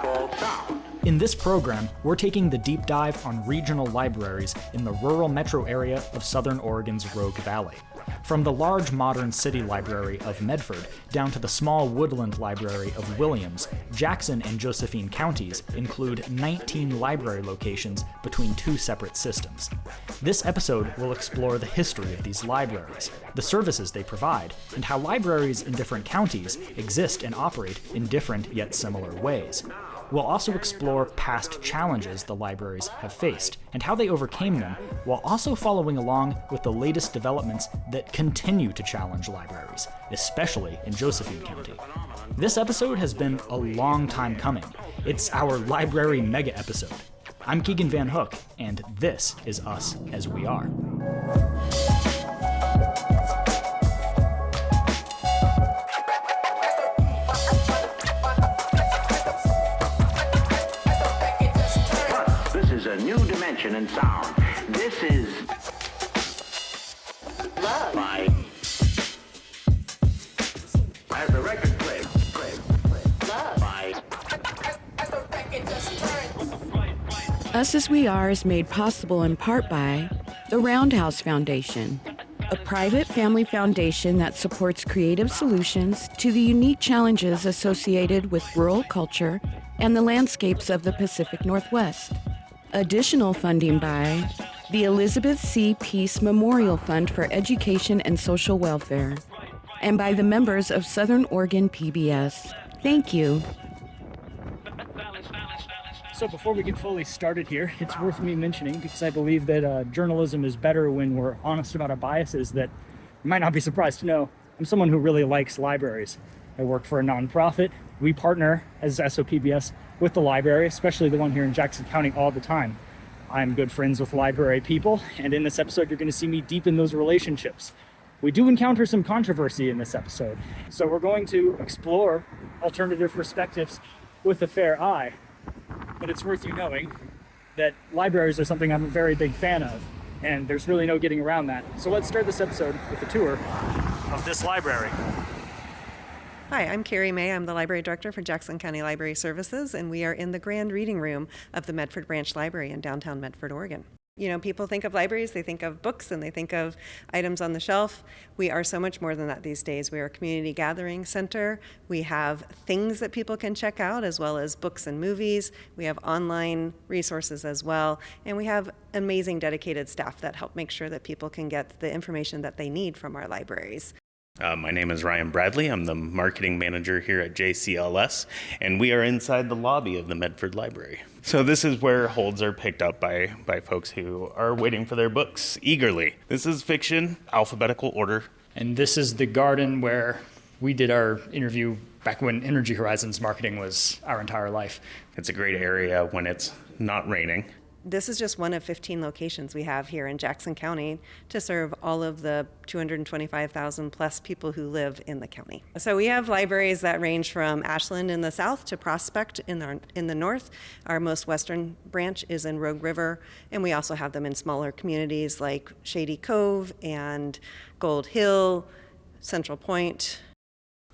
call sound. In this program, we're taking the deep dive on regional libraries in the rural metro area of Southern Oregon's Rogue Valley. From the large modern city library of Medford down to the small woodland library of Williams, Jackson and Josephine counties include 19 library locations between two separate systems. This episode will explore the history of these libraries, the services they provide, and how libraries in different counties exist and operate in different yet similar ways. We'll also explore past challenges the libraries have faced and how they overcame them, while also following along with the latest developments that continue to challenge libraries, especially in Josephine County. This episode has been a long time coming. It's our library mega episode. I'm Keegan Van Hook, and this is Us As We Are. A new dimension in sound. This is Love by as the record play. Love by Us As We Are is made possible in part by the Roundhouse Foundation, a private family foundation that supports creative solutions to the unique challenges associated with rural culture and the landscapes of the Pacific Northwest. Additional funding by the Elizabeth C. Peace Memorial Fund for Education and Social Welfare, and by the members of Southern Oregon PBS. Thank you. So before we get fully started here, it's worth me mentioning, because I believe that journalism is better when we're honest about our biases, that you might not be surprised to know I'm someone who really likes libraries. I work for a nonprofit. We partner as SOPBS with the library, especially the one here in Jackson County, all the time. I'm good friends with library people, and in this episode, you're going to see me deepen those relationships. We do encounter some controversy in this episode, so we're going to explore alternative perspectives with a fair eye. But it's worth you knowing that libraries are something I'm a very big fan of, and there's really no getting around that. So let's start this episode with a tour of this library. Hi, I'm Carrie May. I'm the Library Director for Jackson County Library Services, and we are in the Grand Reading Room of the Medford Branch Library in downtown Medford, Oregon. You know, people think of libraries, they think of books, and they think of items on the shelf. We are so much more than that these days. We are a community gathering center. We have things that people can check out, as well as books and movies. We have online resources as well, and we have amazing dedicated staff that help make sure that people can get the information that they need from our libraries. My name is Ryan Bradley. I'm the marketing manager here at JCLS, and we are inside the lobby of the Medford Library. So this is where holds are picked up by folks who are waiting for their books eagerly. This is fiction, alphabetical order. And this is the garden where we did our interview back when Energy Horizons marketing was our entire life. It's a great area when it's not raining. This is just one of 15 locations we have here in Jackson County to serve all of the 225,000 plus people who live in the county. So we have libraries that range from Ashland in the south to Prospect in the north. Our most western branch is in Rogue River, and we also have them in smaller communities like Shady Cove and Gold Hill, Central Point.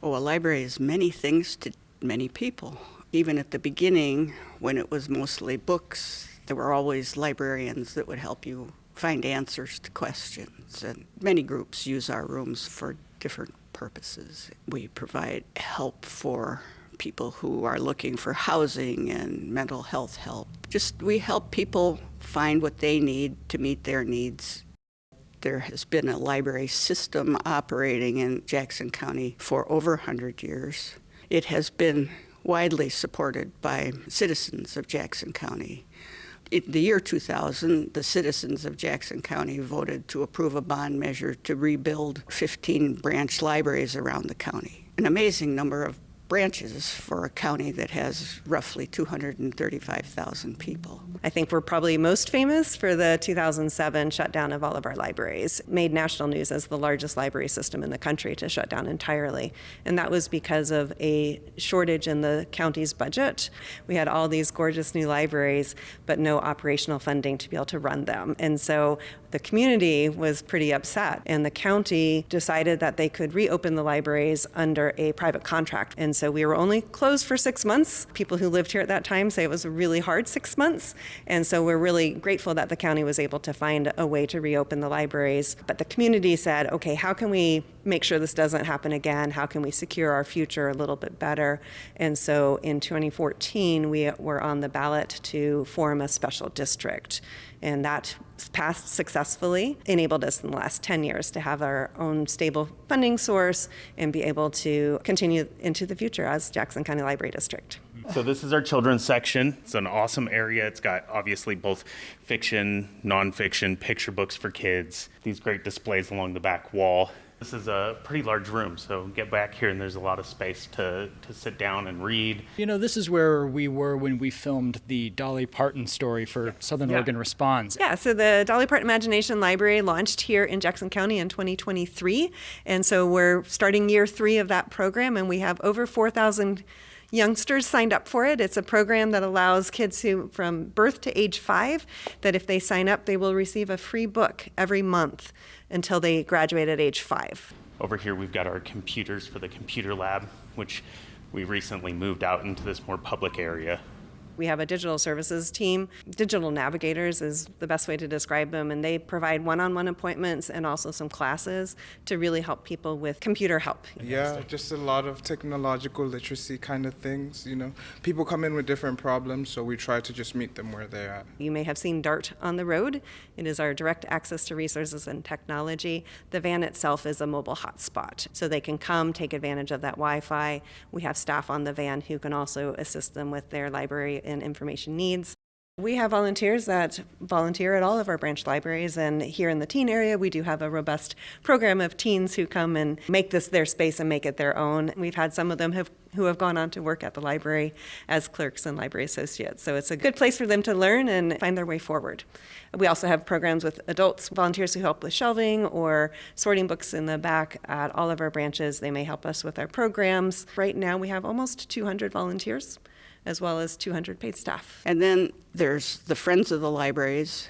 Oh, a library is many things to many people. Even at the beginning, when it was mostly books, there were always librarians that would help you find answers to questions. And many groups use our rooms for different purposes. We provide help for people who are looking for housing and mental health help. We help people find what they need to meet their needs. There has been a library system operating in Jackson County for over 100 years. It has been widely supported by citizens of Jackson County. In the year 2000, the citizens of Jackson County voted to approve a bond measure to rebuild 15 branch libraries around the county. An amazing number of branches for a county that has roughly 235,000 people. I think we're probably most famous for the 2007 shutdown of all of our libraries. It made national news as the largest library system in the country to shut down entirely. And that was because of a shortage in the county's budget. We had all these gorgeous new libraries, but no operational funding to be able to run them. And so the community was pretty upset, and the county decided that they could reopen the libraries under a private contract. And so we were only closed for 6 months. People who lived here at that time say it was a really hard 6 months. And so we're really grateful that the county was able to find a way to reopen the libraries. But the community said, okay, how can we make sure this doesn't happen again? How can we secure our future a little bit better? And so in 2014, we were on the ballot to form a special district. And that passed successfully, enabled us in the last 10 years to have our own stable funding source and be able to continue into the future as Jackson County Library District. So this is our children's section. It's an awesome area. It's got obviously both fiction, nonfiction, picture books for kids, these great displays along the back wall. This is a pretty large room, so get back here and there's a lot of space to sit down and read. You know, this is where we were when we filmed the Dolly Parton story for Southern Oregon Responds. Yeah, so the Dolly Parton Imagination Library launched here in Jackson County in 2023. And so we're starting year 3 of that program, and we have over 4,000 youngsters signed up for it. It's a program that allows kids who from birth to age 5 that if they sign up, they will receive a free book every month until they graduate at age 5. Over here we've got our computers for the computer lab, which we recently moved out into this more public area. We have a digital services team. Digital navigators is the best way to describe them, and they provide one-on-one appointments and also some classes to really help people with computer help. Yeah, just a lot of technological literacy kind of things, you know. People come in with different problems, so we try to just meet them where they're at. You may have seen DART on the road. It is our direct access to resources and technology. The van itself is a mobile hotspot, so they can come take advantage of that Wi-Fi. We have staff on the van who can also assist them with their library and information needs. We have volunteers that volunteer at all of our branch libraries, and here in the teen area, we do have a robust program of teens who come and make this their space and make it their own. We've had some of them who have gone on to work at the library as clerks and library associates, so it's a good place for them to learn and find their way forward. We also have programs with adults, volunteers who help with shelving or sorting books in the back at all of our branches. They may help us with our programs. Right now, we have almost 200 volunteers, as well as 200 paid staff. And then there's the Friends of the Libraries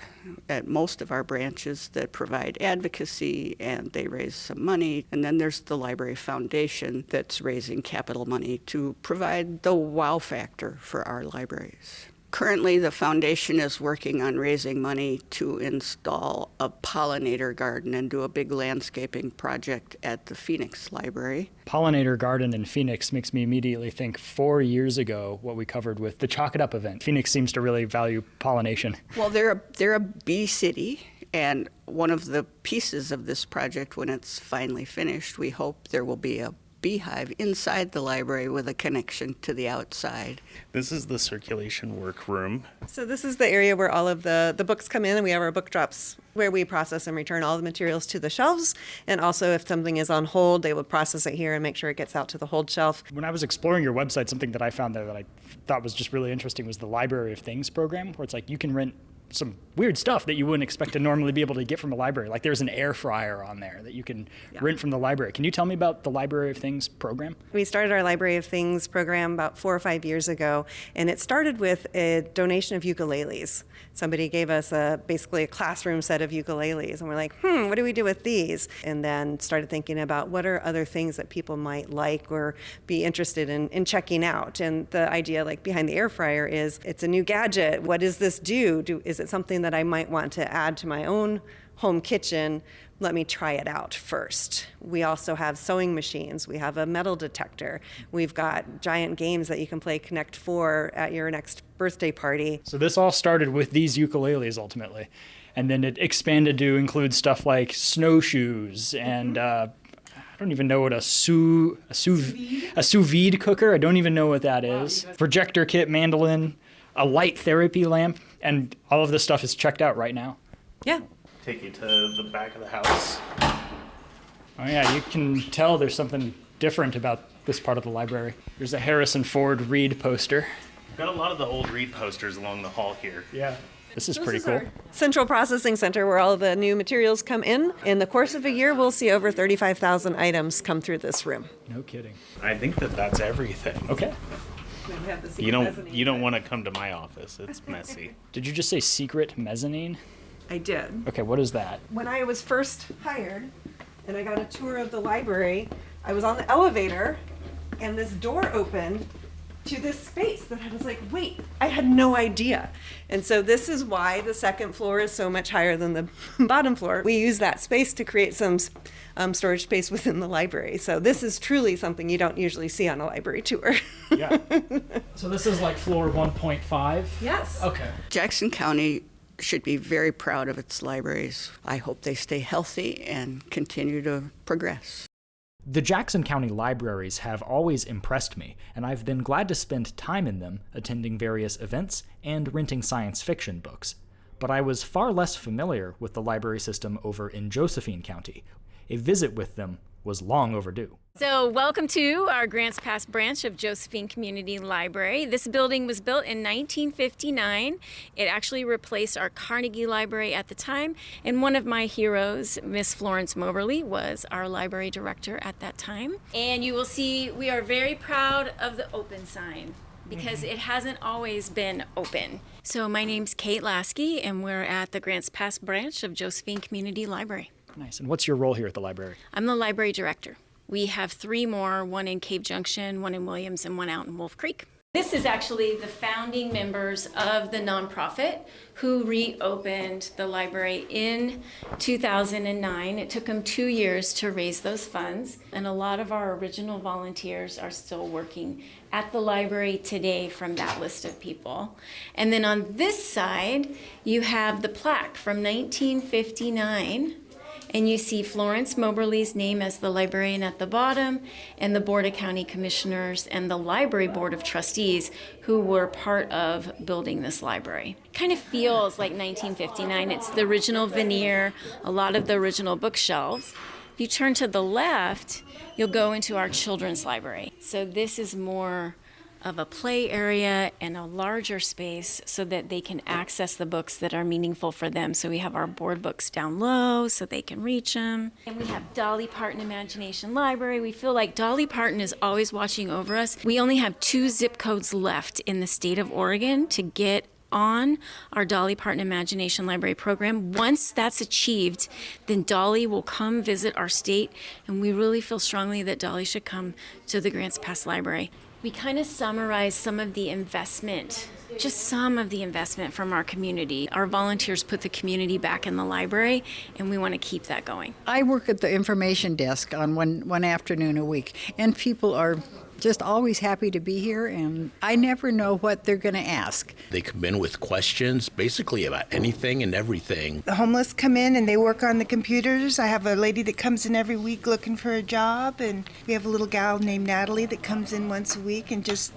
at most of our branches that provide advocacy and they raise some money. And then there's the Library Foundation that's raising capital money to provide the wow factor for our libraries. Currently, the foundation is working on raising money to install a pollinator garden and do a big landscaping project at the Phoenix Library. Pollinator garden in Phoenix makes me immediately think 4 years ago what we covered with the Chalk It Up event. Phoenix seems to really value pollination. Well, they're a bee city, and one of the pieces of this project, when it's finally finished, we hope there will be a beehive inside the library with a connection to the outside. This is the circulation workroom. So this is the area where all of the books come in, and we have our book drops where we process and return all the materials to the shelves. And also if something is on hold, they will process it here and make sure it gets out to the hold shelf. When I was exploring your website, something that I found there that I thought was just really interesting was the Library of Things program, where it's like you can rent some weird stuff that you wouldn't expect to normally be able to get from a library. Like there's an air fryer on there that you can rent from the library. Can you tell me about the Library of Things program? We started our Library of Things program about 4 or 5 years ago, and it started with a donation of ukuleles. Somebody gave us basically a classroom set of ukuleles, and we're like, what do we do with these? And then started thinking about what are other things that people might like or be interested in checking out. And the idea, like behind the air fryer, is it's a new gadget. What does this do? Is it something that I might want to add to my own home kitchen? Let me try it out first. We also have sewing machines. We have a metal detector. We've got giant games that you can play Connect 4 at your next birthday party. So this all started with these ukuleles ultimately, and then it expanded to include stuff like snowshoes and I don't even know what a sous vide cooker. I don't even know what that is. Projector kit, mandolin, a light therapy lamp, and all of this stuff is checked out right now. Yeah. Take you to the back of the house. Oh yeah, you can tell there's something different about this part of the library. There's a Harrison Ford Reed poster. got a lot of the old read posters along the hall here. Yeah. This is pretty This is cool. our central processing center where all the new materials come in. In the course of a year, we'll see over 35,000 items come through this room. No kidding. I think that's everything. Okay. We have the secret You don't mezzanine. want to come to my office. It's messy. Did you just say secret mezzanine? I did. Okay, what is that? When I was first hired and I got a tour of the library, I was on the elevator and this door opened to this space that I was like, wait, I had no idea. And so this is why the second floor is so much higher than the bottom floor. We use that space to create some storage space within the library. So this is truly something you don't usually see on a library tour. Yeah. So this is like floor 1.5? Yes. Okay. Jackson County should be very proud of its libraries. I hope they stay healthy and continue to progress. The Jackson County libraries have always impressed me, and I've been glad to spend time in them, attending various events and renting science fiction books. But I was far less familiar with the library system over in Josephine County. A visit with them was long overdue. So welcome to our Grants Pass branch of Josephine Community Library. This building was built in 1959. It actually replaced our Carnegie Library at the time, and one of my heroes, Miss Florence Moberly, was our library director at that time. And you will see we are very proud of the open sign because it hasn't always been open. So my name's Kate Lasky, and we're at the Grants Pass branch of Josephine Community Library. Nice. And what's your role here at the library? I'm the library director. We have 3 more, one in Cave Junction, one in Williams, and one out in Wolf Creek. This is actually the founding members of the nonprofit who reopened the library in 2009. It took them 2 years to raise those funds, and a lot of our original volunteers are still working at the library today from that list of people. And then on this side, you have the plaque from 1959. And you see Florence Moberly's name as the librarian at the bottom, and the Board of County Commissioners and the Library Board of Trustees who were part of building this library. Kind of feels like 1959. It's the original veneer, a lot of the original bookshelves. If you turn to the left, you'll go into our children's library. So this is more of a play area and a larger space so that they can access the books that are meaningful for them. So we have our board books down low so they can reach them. And we have Dolly Parton Imagination Library. We feel like Dolly Parton is always watching over us. We only have 2 zip codes left in the state of Oregon to get on our Dolly Parton Imagination Library program. Once that's achieved, then Dolly will come visit our state, and we really feel strongly that Dolly should come to the Grants Pass Library. We kind of summarize some of the investment, just some of the investment from our community. Our volunteers put the community back in the library, and we want to keep that going. I work at the information desk on one afternoon a week, and people are just always happy to be here, and I never know what they're going to ask. They come in with questions basically about anything and everything. The homeless come in and they work on the computers. I have a lady that comes in every week looking for a job, and we have a little gal named Natalie that comes in once a week and just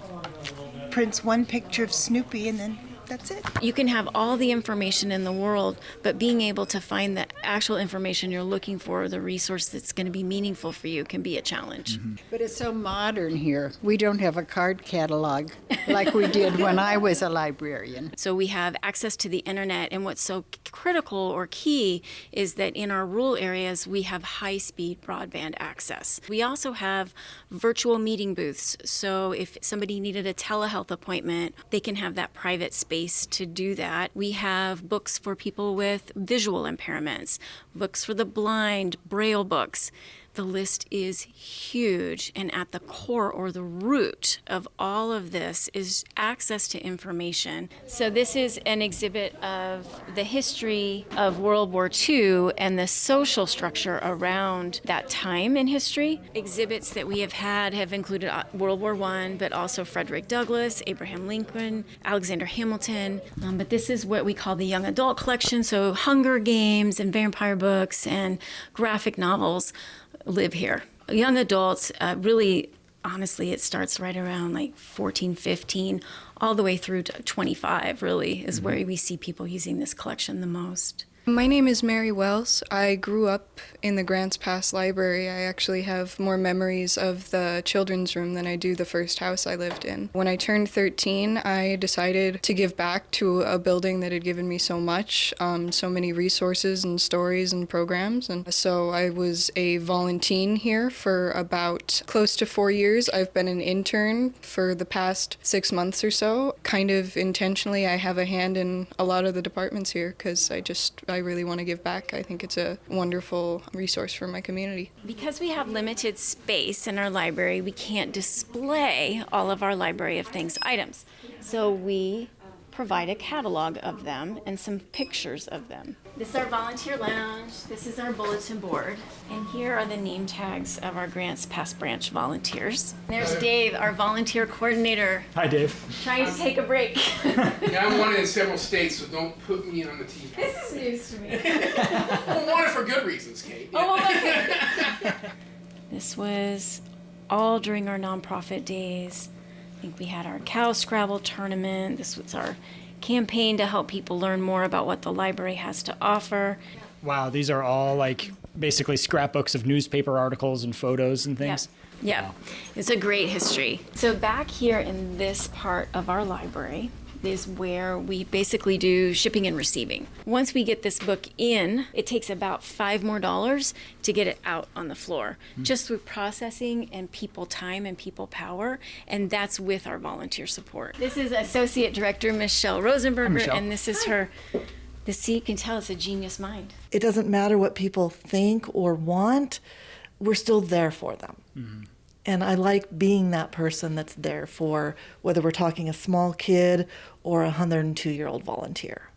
prints one picture of Snoopy, and then that's it. You can have all the information in the world, but being able to find the actual information you're looking for, the resource that's going to be meaningful for you, can be a challenge. Mm-hmm. But it's so modern here. We don't have a card catalog like we did when I was a librarian. So we have access to the internet, and what's so critical or key is that in our rural areas, we have high-speed broadband access. We also have virtual meeting booths, so if somebody needed a telehealth appointment, they can have that private space to do that. We have books for people with visual impairments, books for the blind, Braille books. The list is huge, and at the core or the root of all of this is access to information. So this is an exhibit of the history of World War II and the social structure around that time in history. Exhibits that we have had have included World War I, but also Frederick Douglass, Abraham Lincoln, Alexander Hamilton. But this is what we call the young adult collection, so Hunger Games and vampire books and graphic novels live here. Young adults, really, honestly, it starts right around like 14, 15, all the way through to 25, really, is where we see people using this collection the most. My name is Mary Wells. I grew up in the Grants Pass Library. I actually have more memories of the children's room than I do the first house I lived in. When I turned 13, I decided to give back to a building that had given me so much, so many resources and stories and programs. And so I was a volunteer here for about close to 4 years. I've been an intern for the past 6 months or so. Kind of intentionally, I have a hand in a lot of the departments here because I really want to give back. I think it's a wonderful resource for my community. Because we have limited space in our library, we can't display all of our library of things items. So we provide a catalog of them and some pictures of them. This is our volunteer lounge, this is our bulletin board, and here are the name tags of our Grants Pass Branch volunteers. There's Dave, our volunteer coordinator. Hi, Dave. Trying to take a break. Yeah, I'm wanted in several states, so don't put me on the TV. This is news to me. I'm wanted for good reasons, Kate. Oh, okay. This was all during our nonprofit days. I think we had our cow scrabble tournament. This was our campaign to help people learn more about what the library has to offer. Wow, these are all like basically scrapbooks of newspaper articles and photos and things. Yeah. Wow. It's a great history. So back here in this part of our library is where we basically do shipping and receiving. Once we get this book in, it takes about $5 more to get it out on the floor, just through processing and people time and people power, and that's with our volunteer support. This is Associate Director Michelle Rosenberger, and this is her. You can tell it's a genius mind. It doesn't matter what people think or want, we're still there for them. Mm-hmm. And I like being that person that's there for whether we're talking a small kid or a 102-year-old volunteer.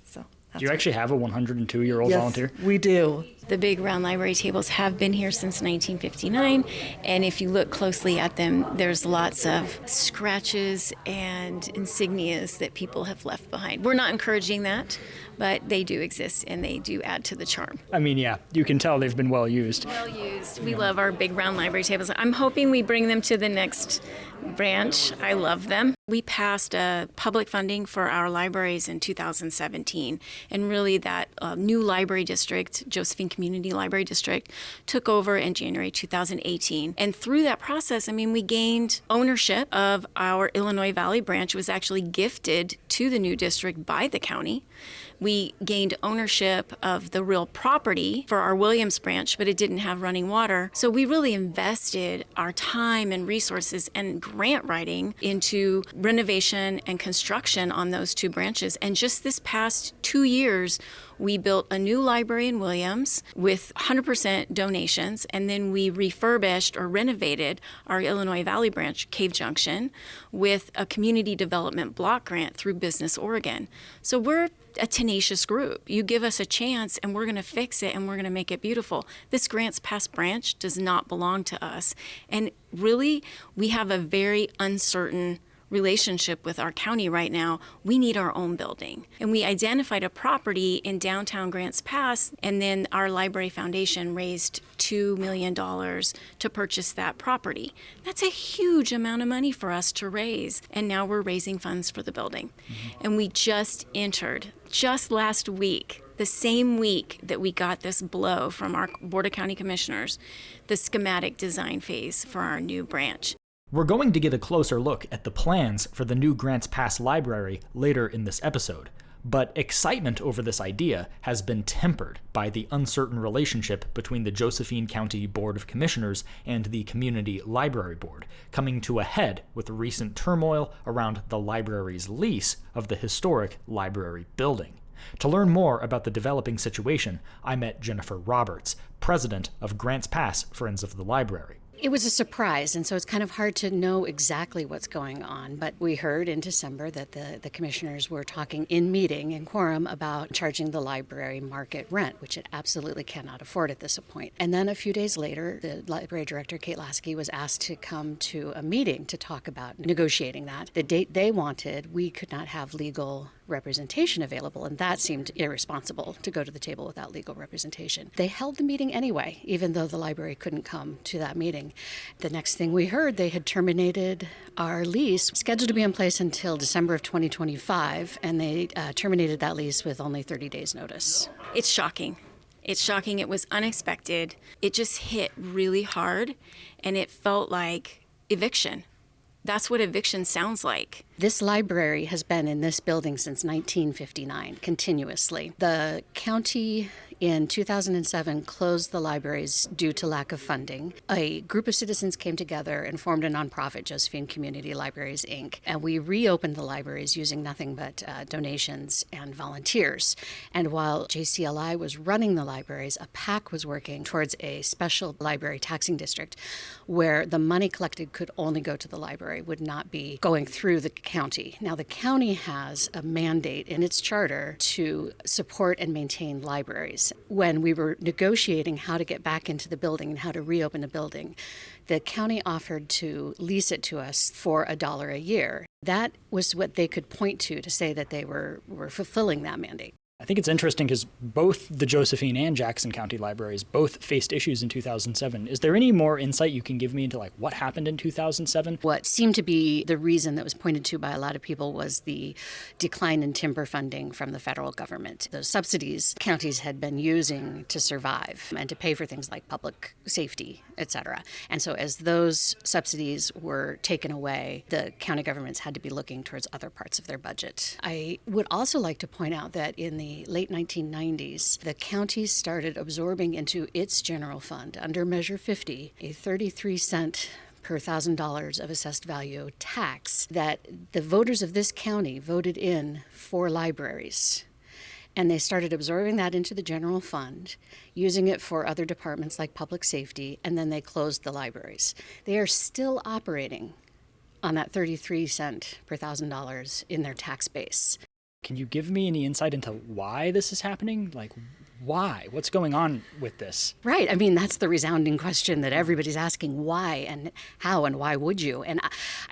So do you actually have a 102-year-old volunteer? Yes, we do. The big round library tables have been here since 1959, and if you look closely at them, there's lots of scratches and insignias that people have left behind. We're not encouraging that, but they do exist, and they do add to the charm. I mean, yeah, you can tell they've been well used. Well used. We love our big round library tables. I'm hoping we bring them to the next branch. I love them. We passed public funding for our libraries in 2017, and really that new library district, Josephine Community Library District, took over in January 2018. And through that process, we gained ownership of our Illinois Valley branch. It was actually gifted to the new district by the county. We gained ownership of the real property for our Williams branch, but it didn't have running water. So we really invested our time and resources and grant writing into renovation and construction on those two branches. And just this past 2 years, we built a new library in Williams with 100% donations, and then we refurbished or renovated our Illinois Valley branch, Cave Junction, with a community development block grant through Business Oregon. So we're a tenacious group. You give us a chance and we're going to fix it and we're going to make it beautiful. This Grants Pass branch does not belong to us. And really, we have a very uncertain relationship with our county right now. We need our own building. And we identified a property in downtown Grants Pass, and then our Library Foundation raised $2 million to purchase that property. That's a huge amount of money for us to raise. And now we're raising funds for the building. Mm-hmm. And we just entered, just last week, the same week that we got this blow from our Board of County Commissioners, the schematic design phase for our new branch. We're going to get a closer look at the plans for the new Grants Pass Library later in this episode, but excitement over this idea has been tempered by the uncertain relationship between the Josephine County Board of Commissioners and the Community Library Board, coming to a head with recent turmoil around the library's lease of the historic library building. To learn more about the developing situation, I met Jennifer Roberts, president of Grants Pass Friends of the Library. It was a surprise, and so it's kind of hard to know exactly what's going on. But we heard in December that the commissioners were talking in meeting, in quorum, about charging the library market rent, which it absolutely cannot afford at this point. And then a few days later, the library director, Kate Lasky, was asked to come to a meeting to talk about negotiating that. The date they wanted, we could not have legal representation available, and that seemed irresponsible to go to the table without legal representation. They held the meeting anyway, even though the library couldn't come to that meeting. funding. The next thing we heard, they had terminated our lease, scheduled to be in place until December of 2025, and they terminated that lease with only 30 days notice. It's shocking. It's shocking. It was unexpected. It just hit really hard, and it felt like eviction. That's what eviction sounds like. This library has been in this building since 1959, continuously. The county in 2007 closed the libraries due to lack of funding. A group of citizens came together and formed a nonprofit, Josephine Community Libraries, Inc., and we reopened the libraries using nothing but donations and volunteers. And while JCLI was running the libraries, a PAC was working towards a special library taxing district where the money collected could only go to the library, would not be going through the county. Now, the county has a mandate in its charter to support and maintain libraries. When we were negotiating how to get back into the building and how to reopen the building, the county offered to lease it to us for $1 a year. That was what they could point to say that they were fulfilling that mandate. I think it's interesting because both the Josephine and Jackson County libraries both faced issues in 2007. Is there any more insight you can give me into what happened in 2007? What seemed to be the reason that was pointed to by a lot of people was the decline in timber funding from the federal government. Those subsidies counties had been using to survive and to pay for things like public safety, et cetera. And so as those subsidies were taken away, the county governments had to be looking towards other parts of their budget. I would also like to point out that in the late 1990s, the county started absorbing into its general fund, under Measure 50, a 33-cent per $1,000 of assessed value tax that the voters of this county voted in for libraries. And they started absorbing that into the general fund, using it for other departments like public safety, and then they closed the libraries. They are still operating on that 33-cent per $1,000 in their tax base. Can you give me any insight into why this is happening? Why? What's going on with this? Right. I mean, that's the resounding question that everybody's asking. Why and how and why would you? And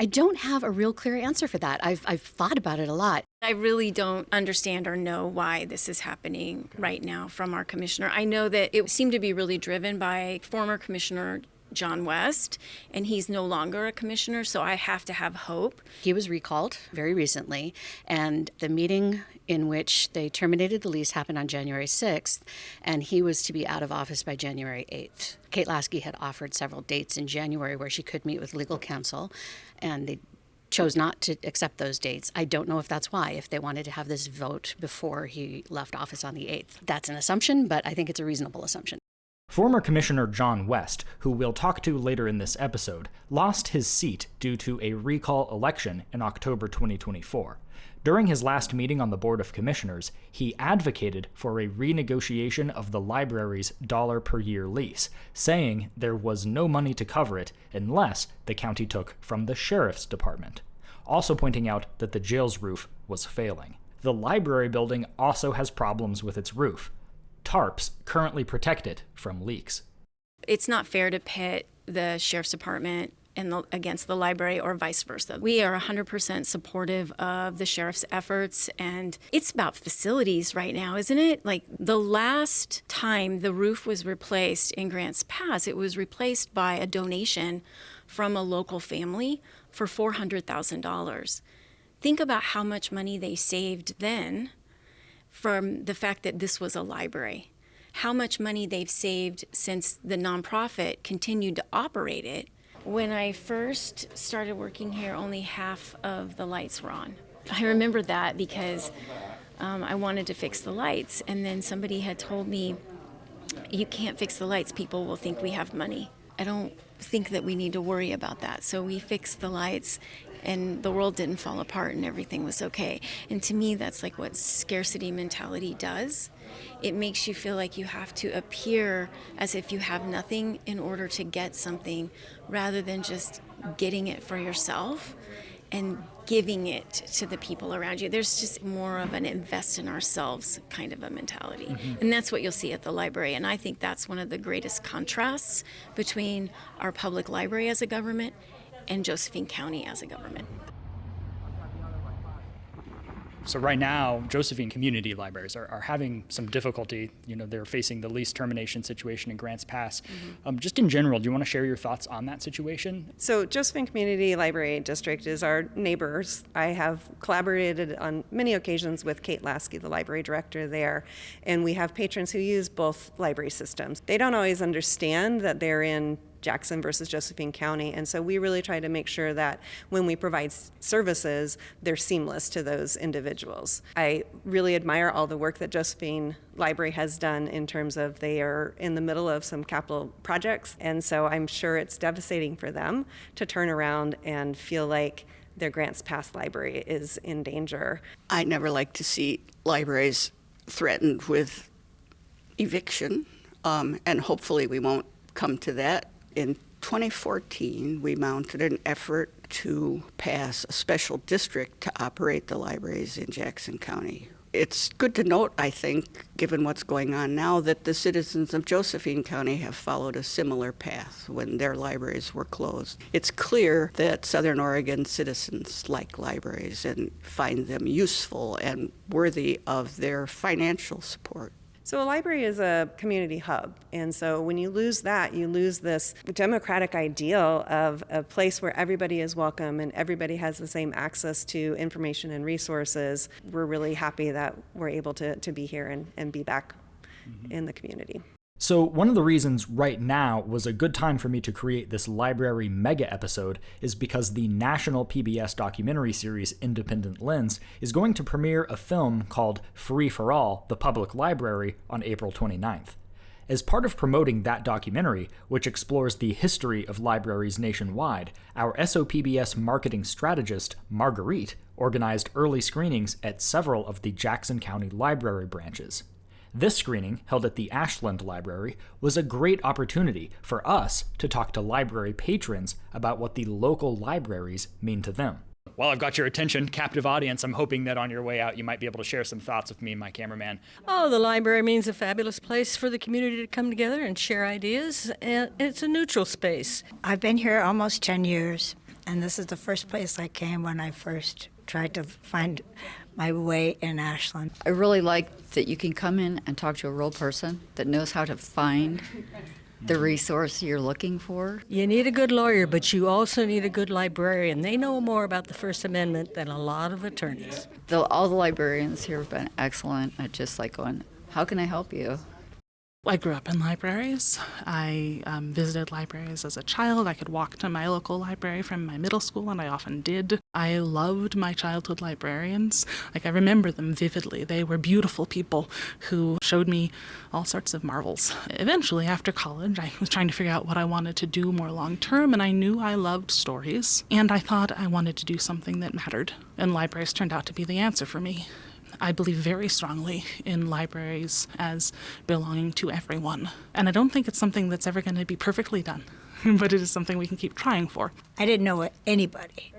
I don't have a real clear answer for that. I've thought about it a lot. I really don't understand or know why this is happening right now from our commissioner. I know that it seemed to be really driven by former Commissioner John West, and he's no longer a commissioner, so I have to have hope. He was recalled very recently, and the meeting in which they terminated the lease happened on January 6th, and he was to be out of office by January 8th. Kate Lasky had offered several dates in January where she could meet with legal counsel, and they chose not to accept those dates. I don't know if that's why, if they wanted to have this vote before he left office on the 8th. That's an assumption, but I think it's a reasonable assumption. Former Commissioner John West, who we'll talk to later in this episode, lost his seat due to a recall election in October 2024. During his last meeting on the Board of Commissioners, he advocated for a renegotiation of the library's $1 per year lease, saying there was no money to cover it unless the county took from the sheriff's department, also pointing out that the jail's roof was failing. The library building also has problems with its roof. Tarps currently protect it from leaks. It's not fair to pit the sheriff's department against the library or vice versa. We are 100% supportive of the sheriff's efforts, and it's about facilities right now, isn't it? Like the last time the roof was replaced in Grants Pass, it was replaced by a donation from a local family for $400,000. Think about how much money they saved then from the fact that this was a library. How much money they've saved since the nonprofit continued to operate it. When I first started working here, only half of the lights were on. I remember that because I wanted to fix the lights, and then somebody had told me, you can't fix the lights, people will think we have money. I don't think that we need to worry about that. So we fixed the lights, and the world didn't fall apart and everything was okay. And to me, that's like what scarcity mentality does. It makes you feel like you have to appear as if you have nothing in order to get something, rather than just getting it for yourself and giving it to the people around you. There's just more of an invest in ourselves kind of a mentality. Mm-hmm. And that's what you'll see at the library. And I think that's one of the greatest contrasts between our public library as a government and Josephine County as a government. So right now, Josephine Community Libraries are having some difficulty. They're facing the lease termination situation in Grants Pass. Just in general, do you want to share your thoughts on that situation? So Josephine Community Library District is our neighbors. I have collaborated on many occasions with Kate Lasky, the library director there, and we have patrons who use both library systems. They don't always understand that they're in Jackson versus Josephine County, and so we really try to make sure that when we provide services, they're seamless to those individuals. I really admire all the work that Josephine Library has done in terms of they are in the middle of some capital projects, and so I'm sure it's devastating for them to turn around and feel like their Grants Pass library is in danger. I never like to see libraries threatened with eviction, and hopefully we won't come to that. In 2014, we mounted an effort to pass a special district to operate the libraries in Jackson County. It's good to note, I think, given what's going on now, that the citizens of Josephine County have followed a similar path when their libraries were closed. It's clear that Southern Oregon citizens like libraries and find them useful and worthy of their financial support. So a library is a community hub, and so when you lose that, you lose this democratic ideal of a place where everybody is welcome and everybody has the same access to information and resources. We're really happy that we're able to be here and be back in the community. So one of the reasons right now was a good time for me to create this library mega episode is because the national PBS documentary series Independent Lens is going to premiere a film called Free for All, the Public Library on April 29th. As part of promoting that documentary, which explores the history of libraries nationwide, our SOPBS marketing strategist, Marguerite, organized early screenings at several of the Jackson County library branches. This screening, held at the Ashland Library, was a great opportunity for us to talk to library patrons about what the local libraries mean to them. While I've got your attention, captive audience, I'm hoping that on your way out you might be able to share some thoughts with me and my cameraman. Oh, the library means a fabulous place for the community to come together and share ideas, and it's a neutral space. I've been here almost 10 years, and this is the first place I came when I first tried to find my way in Ashland. I really like that you can come in and talk to a real person that knows how to find the resource you're looking for. You need a good lawyer, but you also need a good librarian. They know more about the First Amendment than a lot of attorneys. All the librarians here have been excellent at just like going, how can I help you? I grew up in libraries. I visited libraries as a child. I could walk to my local library from my middle school, and I often did. I loved my childhood librarians. I remember them vividly. They were beautiful people who showed me all sorts of marvels. Eventually, after college, I was trying to figure out what I wanted to do more long term, and I knew I loved stories, and I thought I wanted to do something that mattered, and libraries turned out to be the answer for me. I believe very strongly in libraries as belonging to everyone. And I don't think it's something that's ever going to be perfectly done, but it is something we can keep trying for. I didn't know anybody,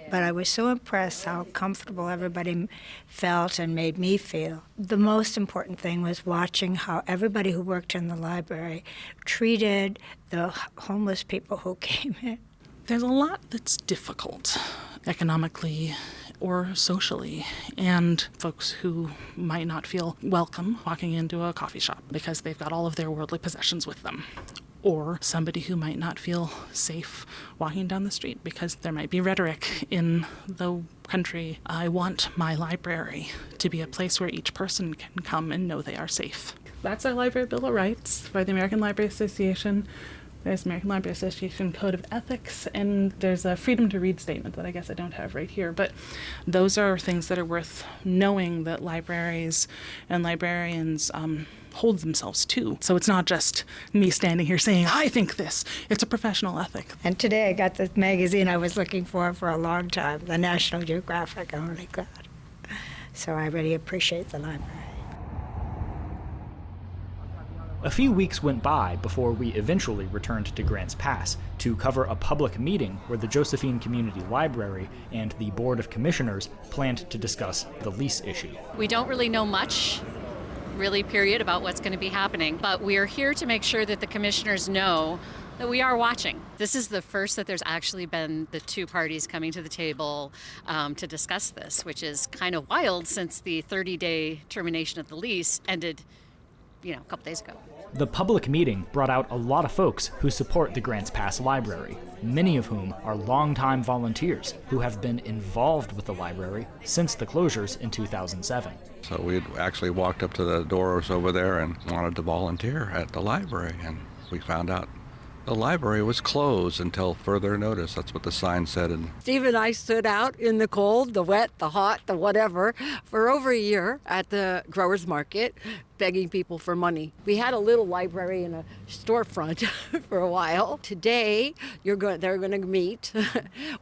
but I was so impressed how comfortable everybody felt and made me feel. The most important thing was watching how everybody who worked in the library treated the homeless people who came in. There's a lot that's difficult economically or socially, and folks who might not feel welcome walking into a coffee shop because they've got all of their worldly possessions with them, or somebody who might not feel safe walking down the street because there might be rhetoric in the country. I want my library to be a place where each person can come and know they are safe. That's our Library Bill of Rights by the American Library Association. There's the American Library Association Code of Ethics, and there's a Freedom to Read statement that I guess I don't have right here. But those are things that are worth knowing that libraries and librarians hold themselves to. So it's not just me standing here saying, I think this. It's a professional ethic. And today I got this magazine I was looking for a long time, the National Geographic. I'm really glad. So I really appreciate the library. A few weeks went by before we eventually returned to Grants Pass to cover a public meeting where the Josephine Community Library and the Board of Commissioners planned to discuss the lease issue. We don't really know much, really, period, about what's going to be happening, but we are here to make sure that the commissioners know that we are watching. This is the first that there's actually been the two parties coming to the table to discuss this, which is kind of wild since the 30-day termination of the lease ended, a couple days ago. The public meeting brought out a lot of folks who support the Grants Pass Library, many of whom are longtime volunteers who have been involved with the library since the closures in 2007. So we actually walked up to the doors over there and wanted to volunteer at the library, and we found out the library was closed until further notice. That's what the sign said. And Steve and I stood out in the cold, the wet, the hot, the whatever, for over a year at the growers market, begging people for money. We had a little library in a storefront for a while. Today, they're going to meet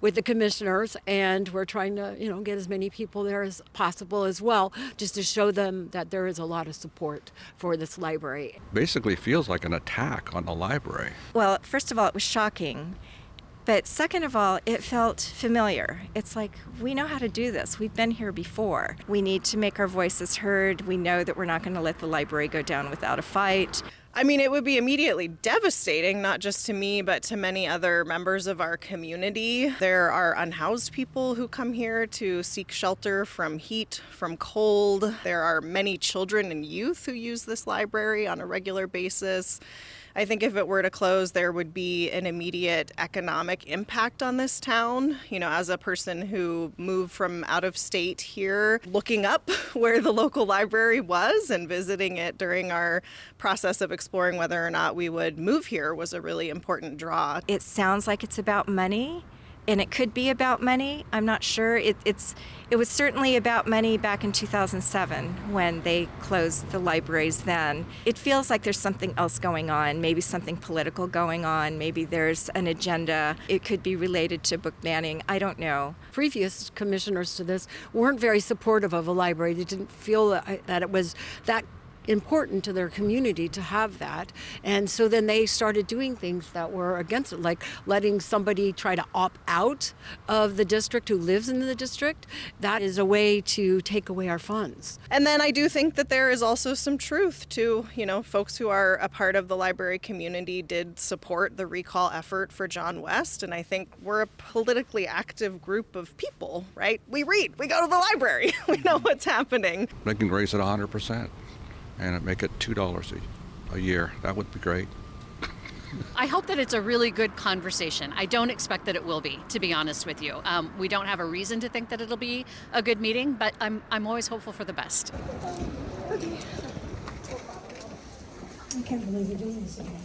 with the commissioners, and we're trying to, get as many people there as possible as well, just to show them that there is a lot of support for this library. basically feels like an attack on the library. Well, first of all, it was shocking. But second of all, it felt familiar. It's like, we know how to do this. We've been here before. We need to make our voices heard. We know that we're not going to let the library go down without a fight. I mean, it would be immediately devastating, not just to me, but to many other members of our community. There are unhoused people who come here to seek shelter from heat, from cold. There are many children and youth who use this library on a regular basis. I think if it were to close, there would be an immediate economic impact on this town. As a person who moved from out of state here, looking up where the local library was and visiting it during our process of exploring whether or not we would move here was a really important draw. It sounds like it's about money, and it could be about money. I'm not sure. It was certainly about money back in 2007 when they closed the libraries then. It feels like there's something else going on, maybe something political going on, maybe there's an agenda. It could be related to book banning. I don't know. Previous commissioners to this weren't very supportive of a library. They didn't feel that it was that important to their community to have that. And so then they started doing things that were against it, like letting somebody try to opt out of the district who lives in the district. That is a way to take away our funds. And then I do think that there is also some truth to, folks who are a part of the library community did support the recall effort for John West. And I think we're a politically active group of people, right? We read, we go to the library, we know what's happening. They can raise it 100%. And make it $2 a year. That would be great. I hope that it's a really good conversation. I don't expect that it will be, to be honest with you. We don't have a reason to think that it'll be a good meeting, but I'm always hopeful for the best. I can't believe you're doing this again.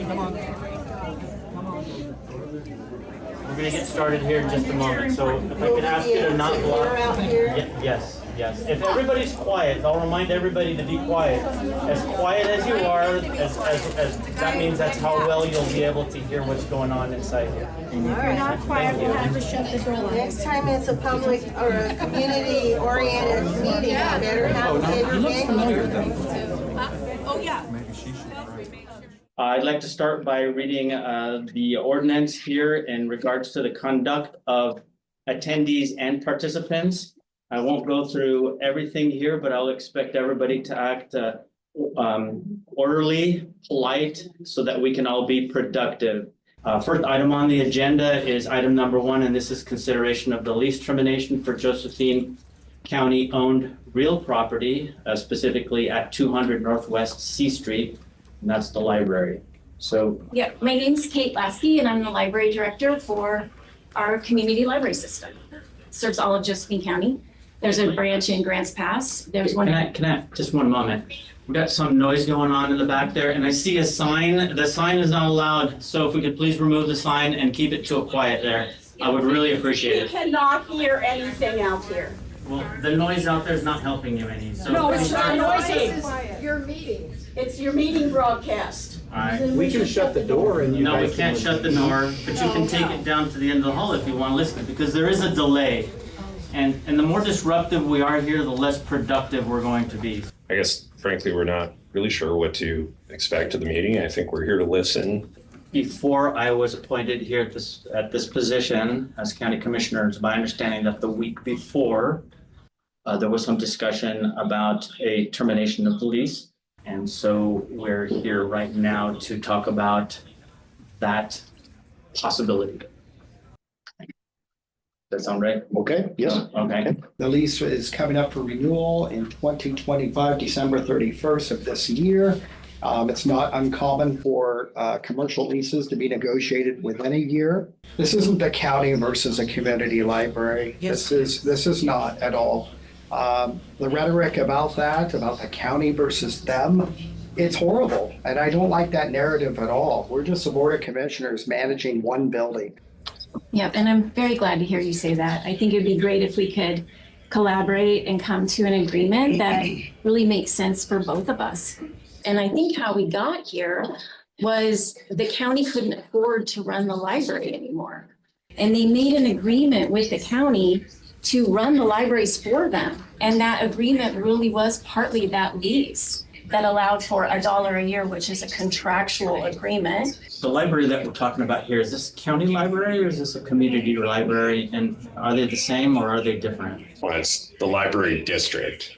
Come on. We're going to get started here in just a moment, so if I could ask you to not block. Yes. If everybody's quiet, I'll remind everybody to be quiet. As quiet as you are, as that means that's how well you'll be able to hear what's going on inside here. And if you're not quiet, we'll have to shut the door. Next time it's a public or a community-oriented meeting, you better have it in your venue. Oh, yeah. I'd like to start by reading the ordinance here in regards to the conduct of attendees and participants. I won't go through everything here, but I'll expect everybody to act orderly, polite, so that we can all be productive. First item on the agenda is item number 1, and this is consideration of the lease termination for Josephine County owned real property, specifically at 200 Northwest C Street. And that's the library. So yeah, my name's Kate Lasky, and I'm the library director for our community library system. Serves all of Josephine County. There's a branch in Grants Pass. There's one. Can I just one moment? We got some noise going on in the back there, and I see a sign. The sign is not allowed. So if we could please remove the sign and keep it to a quiet there, I would really appreciate it. You cannot hear anything out here. Well, the noise out there is not helping you any. So No, it's not noisy. It's your meeting. It's your meeting broadcast. All right. We can shut the door and you No, we guys can't shut the door, but you can take it down to the end of the hall if you want to listen, because there is a delay. And the more disruptive we are here, the less productive we're going to be. I guess, frankly, we're not really sure what to expect of the meeting. I think we're here to listen. Before I was appointed here at this position as county commissioner, it's my understanding that the week before, There was some discussion about a termination of the lease. And so we're here right now to talk about that possibility. Does that sound right? Okay, yes. Okay. The lease is coming up for renewal in 2025, December 31st of this year. It's not uncommon for commercial leases to be negotiated within a year. This isn't the county versus a community library. Yes. This is not at all. The rhetoric about the county versus them, it's horrible. And I don't like that narrative at all. We're just a board of commissioners managing one building. Yeah, and I'm very glad to hear you say that. I think it'd be great if we could collaborate and come to an agreement that really makes sense for both of us. And I think how we got here was the county couldn't afford to run the library anymore. And they made an agreement with the county to run the libraries for them. And that agreement really was partly that lease that allowed for $1 a year, which is a contractual agreement. The library that we're talking about here, is this a county library or is this a community library? And are they the same or are they different? Well, it's the library district.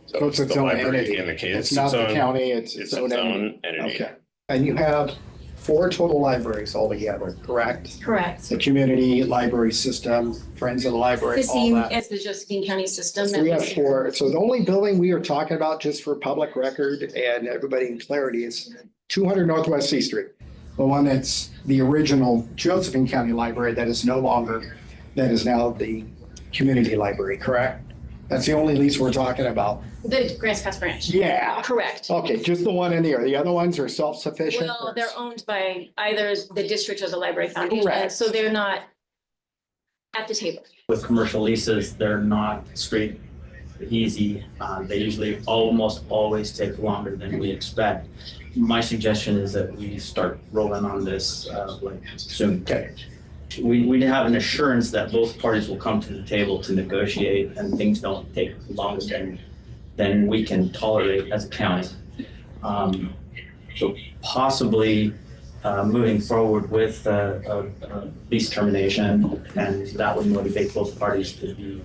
So it's its own entity. It's not the county, it's its own entity. Okay. And you have 4 total libraries altogether, correct? Correct. The community library system, Friends of the Library, The all same that. as the Josephine County system. So we have 4. So the only building we are talking about, just for public record and everybody in clarity, is 200 Northwest C Street. The one that's the original Josephine County Library that is no longer, that is now the community library, correct? That's the only lease we're talking about. The Grants Pass branch. Yeah. Correct. Okay, just the one in there. The other ones are self-sufficient? Well, they're owned by either the district or the library foundation, Correct. so they're not at the table. With commercial leases, they're not straight easy. They usually almost always take longer than we expect. My suggestion is that we start rolling on this like soon. Okay. We have an assurance that both parties will come to the table to negotiate and things don't take longer than we can tolerate as a county. So possibly moving forward with a lease termination, and that would motivate both parties to be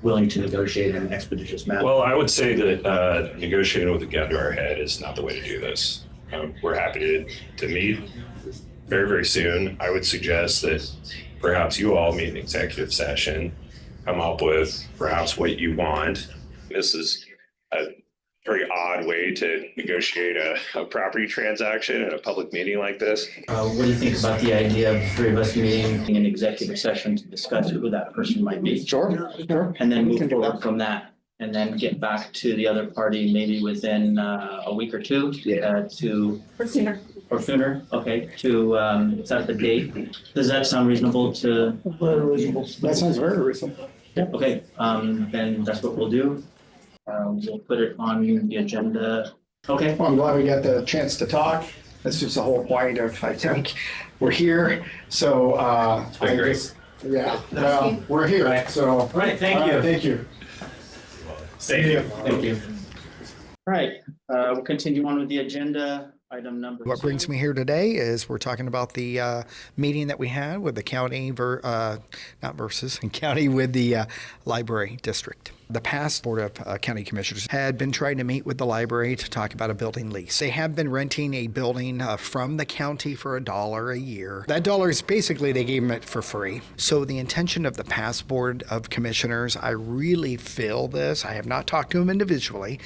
willing to negotiate in an expeditious manner. Well, I would say that negotiating with a gun to our head is not the way to do this. We're happy to meet very, very soon. I would suggest that perhaps you all meet in executive session, come up with perhaps what you want. This is a very odd way to negotiate a property transaction in a public meeting like this. What do you think about the idea of the 3 of us meeting in executive session to discuss who that person might be? Sure. And then move forward from that, and then get back to the other party maybe within a week or 2 to. Or sooner, okay, to set the date. Does that sound reasonable to? Very reasonable. That sounds very reasonable. Yeah. Okay, then that's what we'll do. We'll put it on the agenda. Okay. Well, I'm glad we got the chance to talk. This is the whole point of, I think, we're here. So we're here. Right. So all right, thank you. Thank you. Thank you. Thank you. All right, we'll continue on with the agenda. Item number 2. What brings me here today is we're talking about the meeting that we had with the county, county with the library district. The past Board of County Commissioners had been trying to meet with the library to talk about a building lease. They have been renting a building from the county for $1 a year. That $1 is basically, they gave them it for free. So the intention of the past Board of Commissioners, I really feel this. I have not talked to them individually,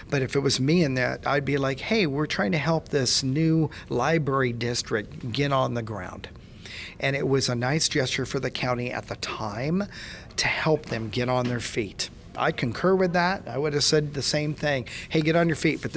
but if it was me in that, I'd be like, hey, we're trying to help this new library district get on the ground. And it was a nice gesture for the county at the time to help them get on their feet. I concur with that. I would have said the same thing. Hey, get on your feet, but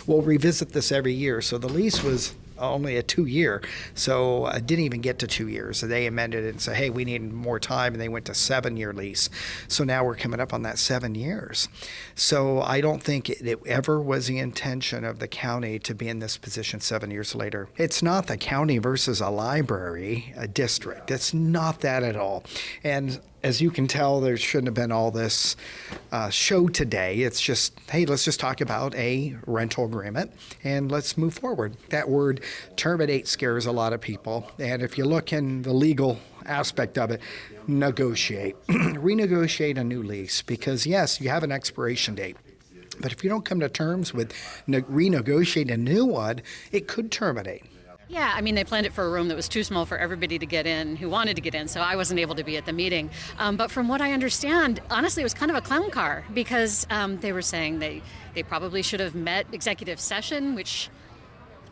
we'll revisit this every year. So the lease was only a 2-year, so I didn't even get to 2 years. So they amended it and said, hey, we need more time, and they went to 7-year lease. So now we're coming up on that 7 years. So I don't think it ever was the intention of the county to be in this position 7 years later. It's not the county versus a library, a district. It's not that at all. And as you can tell, there shouldn't have been all this show today. It's just, hey, let's just talk about a rental agreement and let's move forward. That word terminate scares a lot of people. And if you look in the legal aspect of it, negotiate. Renegotiate a new lease because, yes, you have an expiration date. But if you don't come to terms with renegotiate a new one, it could terminate. Yeah, I mean, they planned it for a room that was too small for everybody to get in who wanted to get in, so I wasn't able to be at the meeting. But from what I understand, honestly, it was kind of a clown car because they were saying they probably should have met executive session, which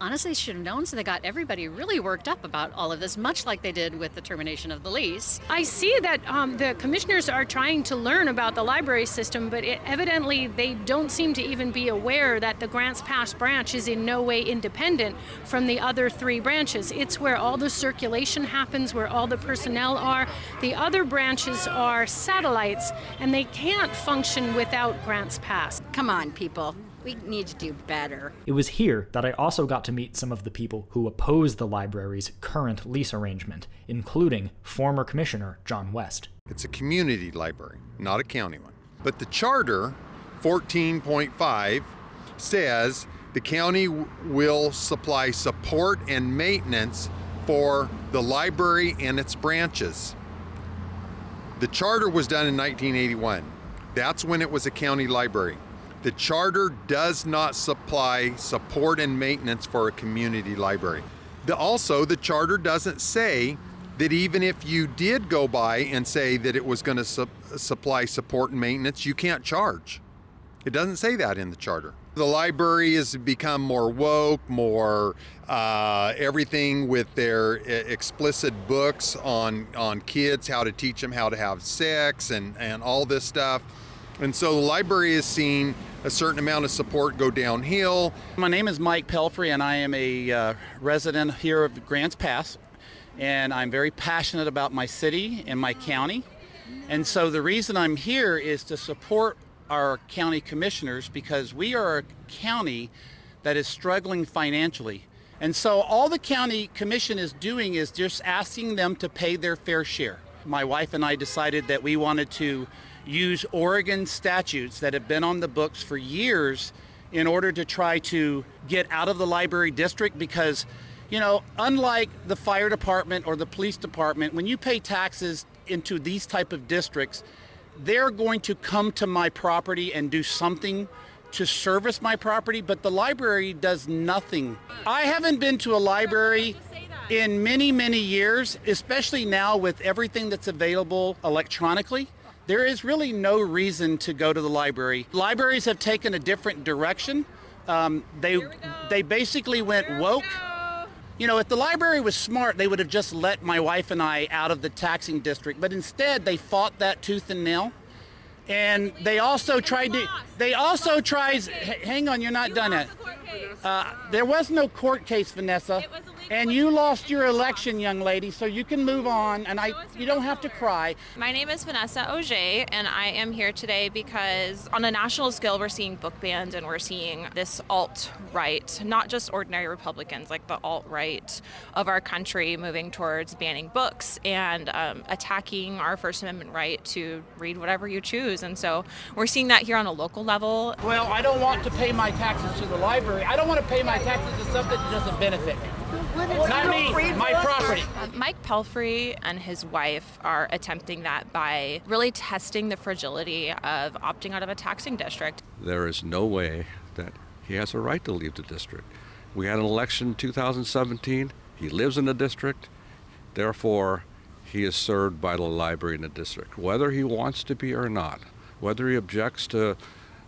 honestly should have known, so they got everybody really worked up about all of this, much like they did with the termination of the lease. I see that the commissioners are trying to learn about the library system, but evidently they don't seem to even be aware that the Grants Pass branch is in no way independent from the other 3 branches. It's where all the circulation happens, where all the personnel are. The other branches are satellites, and they can't function without Grants Pass. Come on, people. We need to do better. It was here that I also got to meet some of the people who oppose the library's current lease arrangement, including former Commissioner John West. It's a community library, not a county one. But the charter, 14.5, says the county will supply support and maintenance for the library and its branches. The charter was done in 1981. That's when it was a county library. The charter does not supply support and maintenance for a community library. Also, the charter doesn't say that even if you did go by and say that it was going to supply support and maintenance, you can't charge. It doesn't say that in the charter. The library has become more woke, more everything with their explicit books on kids, how to teach them how to have sex and all this stuff. And so the library is seeing a certain amount of support go downhill. My name is Mike Pelfrey, and I am a resident here of Grants Pass, and I'm very passionate about my city and my county. And so the reason I'm here is to support our county commissioners because we are a county that is struggling financially. And so all the county commission is doing is just asking them to pay their fair share. My wife and I decided that we wanted to use Oregon statutes that have been on the books for years in order to try to get out of the library district because, you know, unlike the fire department or the police department, when you pay taxes into these type of districts, they're going to come to my property and do something to service my property, but the library does nothing. I haven't been to a library in many, many years, especially now with everything that's available electronically. There is really no reason to go to the library. Libraries have taken a different direction. They basically went woke. You know, if the library was smart, they would have just let my wife and I out of the taxing district. But instead, they fought that tooth and nail. And they also tried, hang on, you're not done yet. There was no court case, Vanessa. And you lost your election, young lady, so you can move on, and you don't have to cry. My name is Vanessa Auger, and I am here today because on a national scale, we're seeing book bans and we're seeing this alt-right, not just ordinary Republicans, like the alt-right of our country moving towards banning books and attacking our First Amendment right to read whatever you choose. And so we're seeing that here on a local level. Well, I don't want to pay my taxes to the library. I don't want to pay my taxes to something that doesn't benefit me. Not me, my property. Mike Pelfrey and his wife are attempting that by really testing the fragility of opting out of a taxing district. There is no way that he has a right to leave the district. We had an election in 2017. He lives in the district. Therefore, he is served by the library in the district, whether he wants to be or not, whether he objects to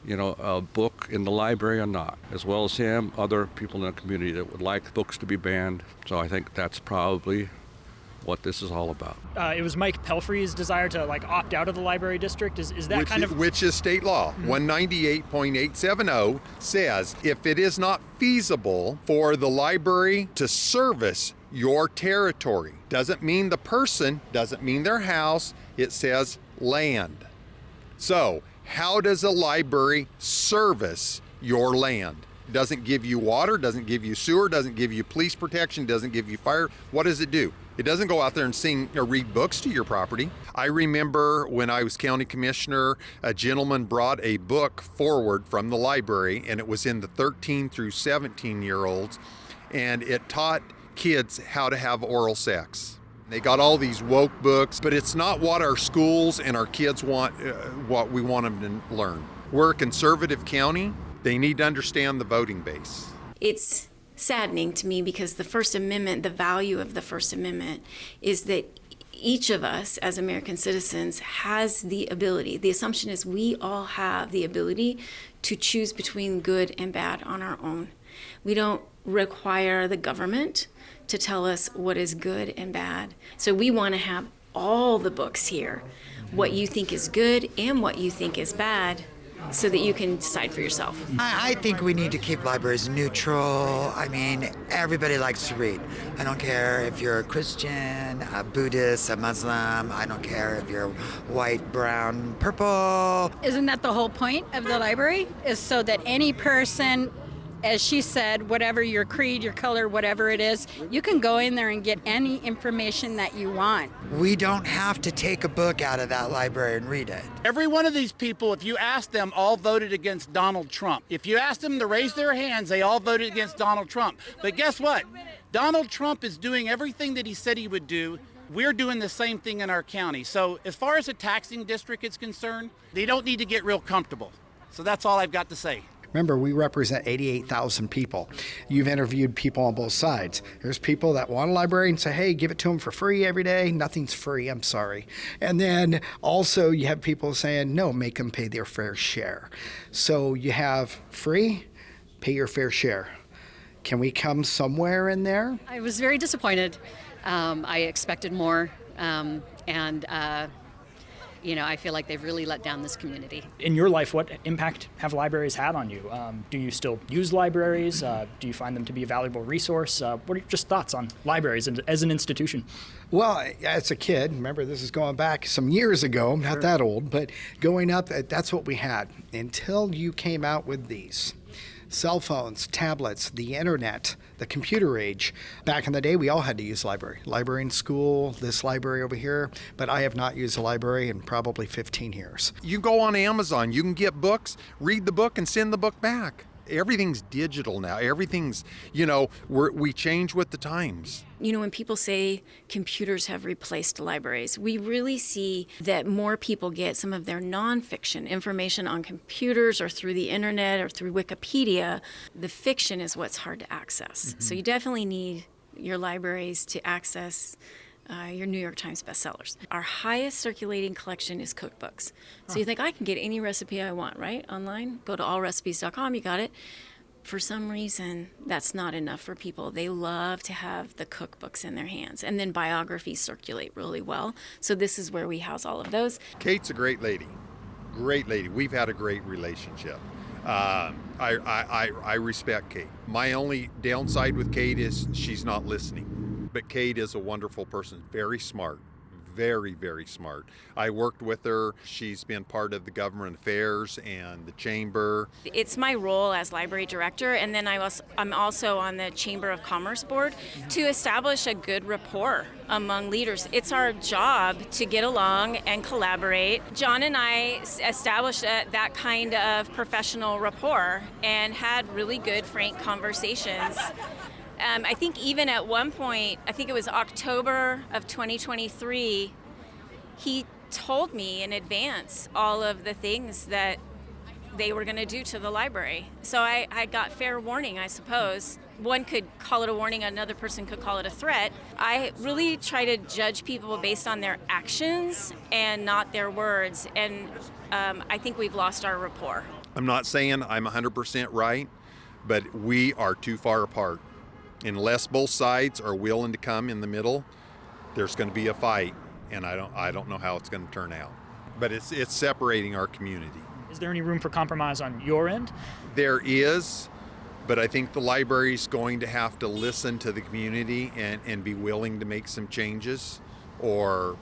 a book in the library or not, as well as him, other people in the community that would like books to be banned. So I think that's probably what this is all about. It was Mike Pelfrey's desire to opt out of the library district. Is that which is state law. 198.870 says if it is not feasible for the library to service your territory, doesn't mean the person, doesn't mean their house, it says land. So how does a library service your land? It doesn't give you water, doesn't give you sewer, doesn't give you police protection, doesn't give you fire. What does it do? It doesn't go out there and sing or read books to your property. I remember when I was county commissioner, a gentleman brought a book forward from the library, and it was in the 13 through 17-year-olds, and it taught kids how to have oral sex. They got all these woke books, but it's not what our schools and our kids want, what we want them to learn. We're a conservative county. They need to understand the voting base. It's saddening to me because the First Amendment, the value of the First Amendment is that each of us as American citizens has the ability, the assumption is we all have the ability to choose between good and bad on our own. We don't require the government to tell us what is good and bad. So we want to have all the books here, what you think is good and what you think is bad, so that you can decide for yourself. I think we need to keep libraries neutral. I mean, everybody likes to read. I don't care if you're a Christian, a Buddhist, a Muslim. I don't care if you're white, brown, purple. Isn't that the whole point of the library? Is so that any person, as she said, whatever your creed, your color, whatever it is, you can go in there and get any information that you want. We don't have to take a book out of that library and read it. Every one of these people, if you ask them, all voted against Donald Trump. If you ask them to raise their hands, they all voted against Donald Trump. But guess what? Donald Trump is doing everything that he said he would do. We're doing the same thing in our county. So as far as a taxing district is concerned, they don't need to get real comfortable. So that's all I've got to say. Remember, we represent 88,000 people. You've interviewed people on both sides. There's people that want a library and say, hey, give it to them for free every day. Nothing's free, I'm sorry. And then also you have people saying, no, make them pay their fair share. So you have free, pay your fair share. Can we come somewhere in there? I was very disappointed. I expected more, I feel like they've really let down this community. In your life, what impact have libraries had on you? Do you still use libraries? Do you find them to be a valuable resource? What are your just thoughts on libraries as an institution? Well, as a kid, remember this is going back some years ago, not that old, but going up, that's what we had until you came out with these. Cell phones, tablets, the internet, the computer age. Back in the day, we all had to use library. Library in school, this library over here, but I have not used a library in probably 15 years. You go on Amazon, you can get books, read the book, and send the book back. Everything's digital now. Everything's, we change with the times. When people say computers have replaced libraries, we really see that more people get some of their nonfiction information on computers or through the internet or through Wikipedia. The fiction is what's hard to access. Mm-hmm. So you definitely need your libraries to access your New York Times bestsellers. Our highest circulating collection is cookbooks. So you think, I can get any recipe I want, right? Online, go to allrecipes.com, you got it. For some reason, that's not enough for people. They love to have the cookbooks in their hands. And then biographies circulate really well. So this is where we house all of those. Kate's a great lady. Great lady. We've had a great relationship. I respect Kate. My only downside with Kate is she's not listening. But Kate is a wonderful person, very smart, very, very smart. I worked with her. She's been part of the government affairs and the chamber. It's my role as library director, and then I'm also on the Chamber of Commerce board to establish a good rapport among leaders. It's our job to get along and collaborate. John and I established that kind of professional rapport and had really good, frank conversations. I think even at one point, I think it was October of 2023, he told me in advance all of the things that they were going to do to the library. So I got fair warning, I suppose. One could call it a warning, another person could call it a threat. I really try to judge people based on their actions and not their words, and I think we've lost our rapport. I'm not saying I'm 100% right, but we are too far apart. Unless both sides are willing to come in the middle, there's going to be a fight, and I don't know how it's going to turn out. But it's separating our community. Is there any room for compromise on your end? There is, but I think the library's going to have to listen to the community and be willing to make some changes, or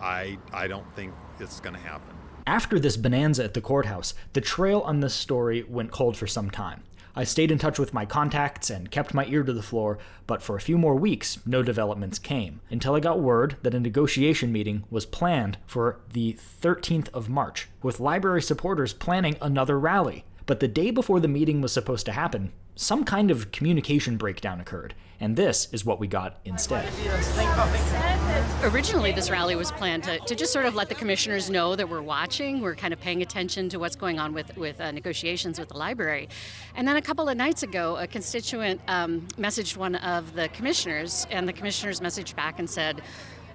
I don't think it's going to happen. After this bonanza at the courthouse, the trail on this story went cold for some time. I stayed in touch with my contacts and kept my ear to the floor, but for a few more weeks, no developments came, until I got word that a negotiation meeting was planned for the 13th of March, with library supporters planning another rally. But the day before the meeting was supposed to happen, some kind of communication breakdown occurred, and this is what we got instead. Originally, this rally was planned to just sort of let the commissioners know that we're watching, we're kind of paying attention to what's going on with negotiations with the library. And then a couple of nights ago, a constituent messaged one of the commissioners, and the commissioners messaged back and said,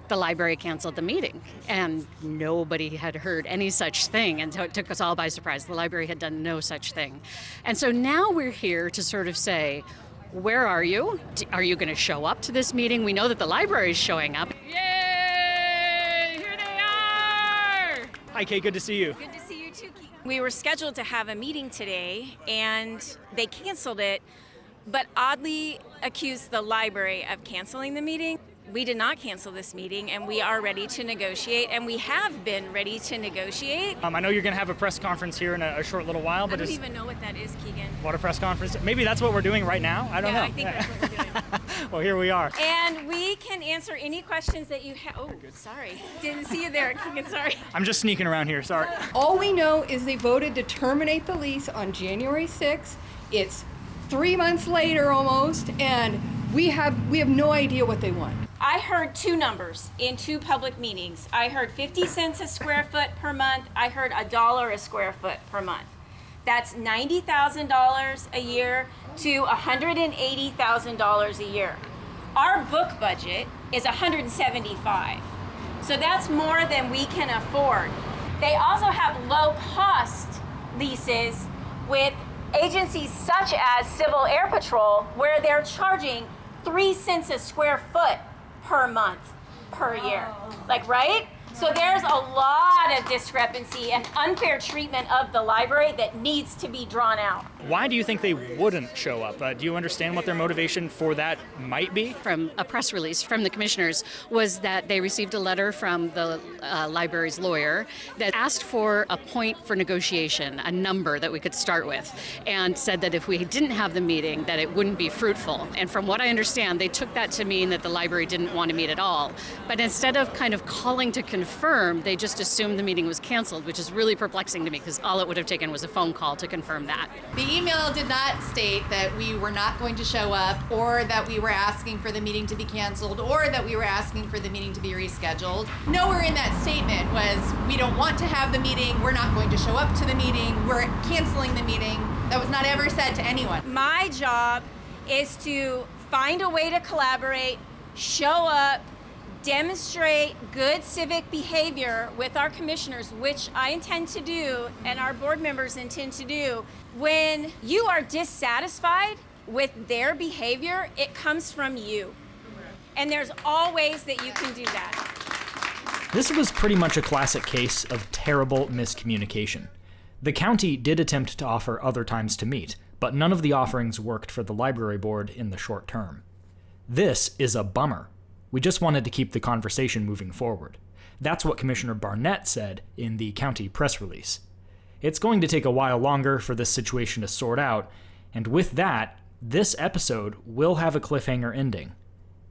the library canceled the meeting, and nobody had heard any such thing, and so it took us all by surprise. The library had done no such thing. And so now we're here to sort of say, where are you? Are you going to show up to this meeting? We know that the library is showing up. Yay! Here they are! Hi, Kate. Good to see you. Good to see you too, Keith. We were scheduled to have a meeting today, and they canceled it, but oddly accused the library of canceling the meeting. We did not cancel this meeting, and we are ready to negotiate, and we have been ready to negotiate. I know you're going to have a press conference here in a short little while, but I don't even know what that is, Keegan. What, a press conference? Maybe that's what we're doing right now? I don't know. I think that's what we're doing. Well, here we are. And we can answer any questions that you have. Oh, sorry. Didn't see you there, Keegan, sorry. I'm just sneaking around here, sorry. All we know is they voted to terminate the lease on January 6th. It's 3 months later almost, and we have no idea what they want. I heard two numbers in two public meetings. I heard 50 cents a square foot per month. I heard $1 a square foot per month. That's $90,000 a year to $180,000 a year. Our book budget is $175,000. So that's more than we can afford. They also have low cost leases with agencies such as Civil Air Patrol, where they're charging 3 cents a square foot per month, per year. Like, right? So there's a lot of discrepancy and unfair treatment of the library that needs to be drawn out. Why do you think they wouldn't show up? Do you understand what their motivation for that might be? From a press release from the commissioners was that they received a letter from the library's lawyer that asked for a point for negotiation, a number that we could start with, and said that if we didn't have the meeting, that it wouldn't be fruitful. And from what I understand, they took that to mean that the library didn't want to meet at all. But instead of kind of calling to confirm, they just assumed the meeting was canceled, which is really perplexing to me because all it would have taken was a phone call to confirm that. The email did not state that we were not going to show up, or that we were asking for the meeting to be canceled, or that we were asking for the meeting to be rescheduled. Nowhere in that statement was, we don't want to have the meeting, we're not going to show up to the meeting, we're canceling the meeting. That was not ever said to anyone. My job is to find a way to collaborate, show up, demonstrate good civic behavior with our commissioners, which I intend to do and our board members intend to do. When you are dissatisfied with their behavior, it comes from you. And there's all ways that you can do that. This was pretty much a classic case of terrible miscommunication. The county did attempt to offer other times to meet, but none of the offerings worked for the library board in the short term. This is a bummer. We just wanted to keep the conversation moving forward. That's what Commissioner Barnett said in the county press release. It's going to take a while longer for this situation to sort out, and with that, this episode will have a cliffhanger ending.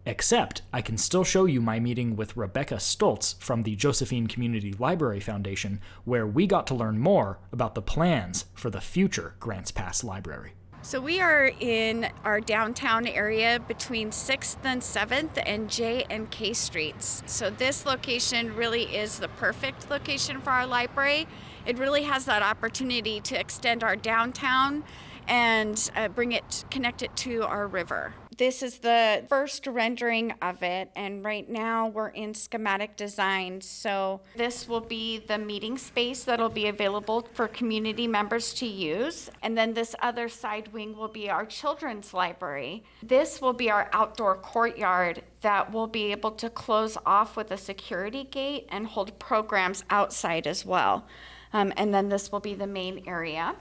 Except, I can still show you my meeting with Rebecca Stoltz from the Josephine Community Library Foundation, where we got to learn more about the plans for the future Grants Pass Library. So we are in our downtown area between 6th and 7th and J and K Streets. So this location really is the perfect location for our library. It really has that opportunity to extend our downtown and connect it to our river. This is the first rendering of it, and right now we're in schematic design. So this will be the meeting space that'll be available for community members to use. And then this other side wing will be our children's library. This will be our outdoor courtyard that will be able to close off with a security gate and hold programs outside as well. And then this will be the main area.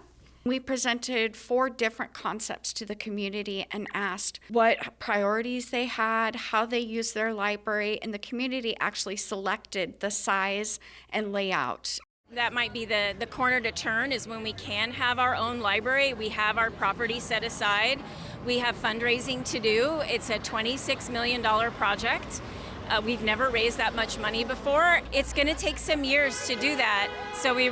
We presented 4 different concepts to the community and asked what priorities they had, how they used their library, and the community actually selected the size and layout. That might be the corner to turn, is when we can have our own library. We have our property set aside. We have fundraising to do. It's a $26 million project. We've never raised that much money before. It's going to take some years to do that. So we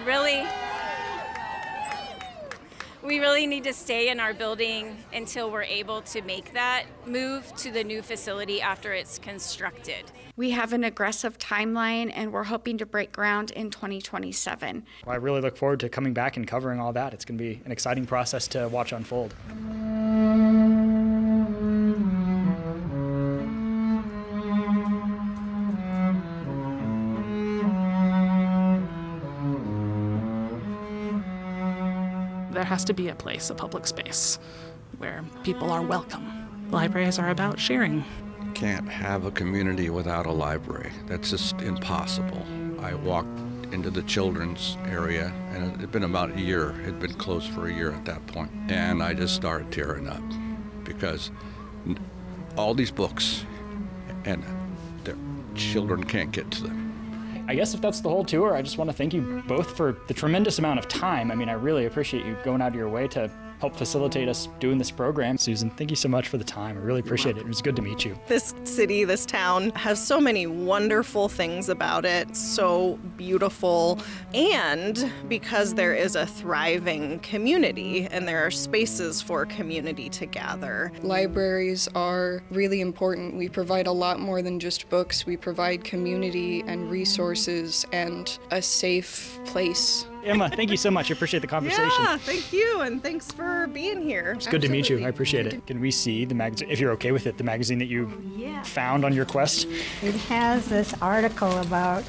We really need to stay in our building until we're able to make that move to the new facility after it's constructed. We have an aggressive timeline, and we're hoping to break ground in 2027. I really look forward to coming back and covering all that. It's going to be an exciting process to watch unfold. There has to be a place, a public space, where people are welcome. Libraries are about sharing. Can't have a community without a library. That's just impossible. I walked into the children's area, and it had been about a year. It had been closed for a year at that point. And I just started tearing up because all these books, and their children can't get to them. I guess if that's the whole tour, I just want to thank you both for the tremendous amount of time. I mean, I really appreciate you going out of your way to help facilitate us doing this program. Susan, thank you so much for the time. I really appreciate it. It was good to meet you. This city, this town has so many wonderful things about it, so beautiful, and because there is a thriving community and there are spaces for community to gather. Libraries are really important. We provide a lot more than just books. We provide community and resources and a safe place. Emma, thank you so much. I appreciate the conversation. Yeah, thank you, and thanks for being here. It's good to meet you. I appreciate it. Can we see the magazine, if you're okay with it, the magazine that you found on your quest? It has this article about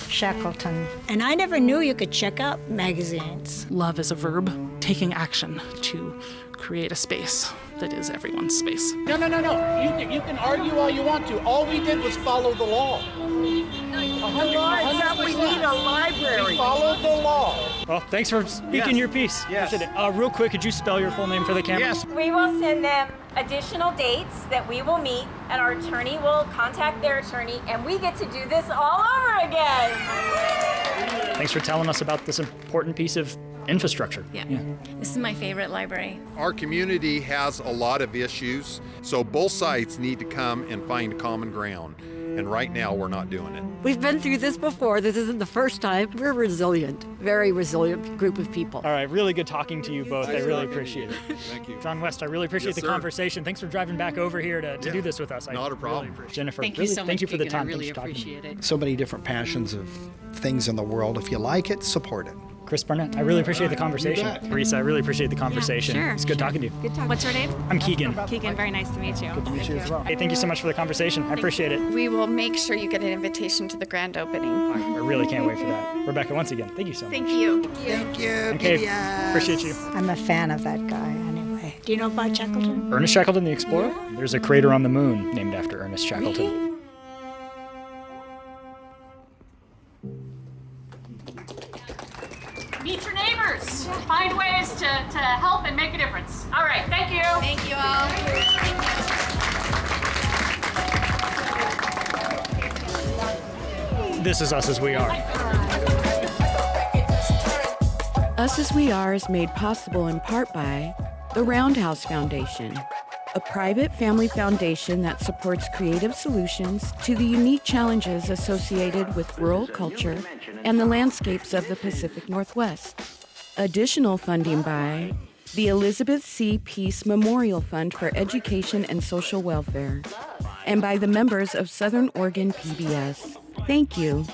Shackleton. And I never knew you could check out magazines. Love is a verb, taking action to create a space that is everyone's space. No. You can argue all you want to. All we did was follow the law. The law is that we need a library. We followed the law. Well, thanks for speaking your piece. Yes. Appreciate it. Real quick, could you spell your full name for the camera? Yes. We will send them additional dates that we will meet, and our attorney will contact their attorney, and we get to do this all over again. Thanks for telling us about this important piece of infrastructure. Yeah. This is my favorite library. Our community has a lot of issues, so both sides need to come and find common ground. And right now, we're not doing it. We've been through this before. This isn't the first time. We're resilient, very resilient group of people. All right, really good talking to you both. I really appreciate it. Thank you. John West, I really appreciate the conversation. Thanks for driving back over here to do this with us. Not a problem. Really Jennifer, Thank really, you so much, thank you for the Keegan. time. I really Thanks for talking to me. appreciate it. So many different passions of things in the world. If you like it, support it. Chris Barnett, I really appreciate the conversation. Teresa, I really appreciate the conversation. sure, It's good talking to you. Good talk. What's your name? I'm Keegan. Keegan, very nice to meet you. Good to meet you as well. Hey, thank you so much for the conversation. I appreciate it. We will make sure you get an invitation to the grand opening. I really can't wait for that. Rebecca, once again, thank you so much. Thank you. Thank you. Okay, PBS. appreciate you. I'm a fan of that guy anyway. Do you know about Shackleton? Ernest Shackleton, the explorer? There's a crater on the moon named after Ernest Shackleton. Meet your neighbors. Find ways to help and make a difference. All right, thank you. Thank you all. This is Us As We Are. Us As We Are is made possible in part by the Roundhouse Foundation, a private family foundation that supports creative solutions to the unique challenges associated with rural culture and the landscapes of the Pacific Northwest. Additional funding by the Elizabeth C. Peace Memorial Fund for Education and Social Welfare, and by the members of Southern Oregon PBS. Thank you.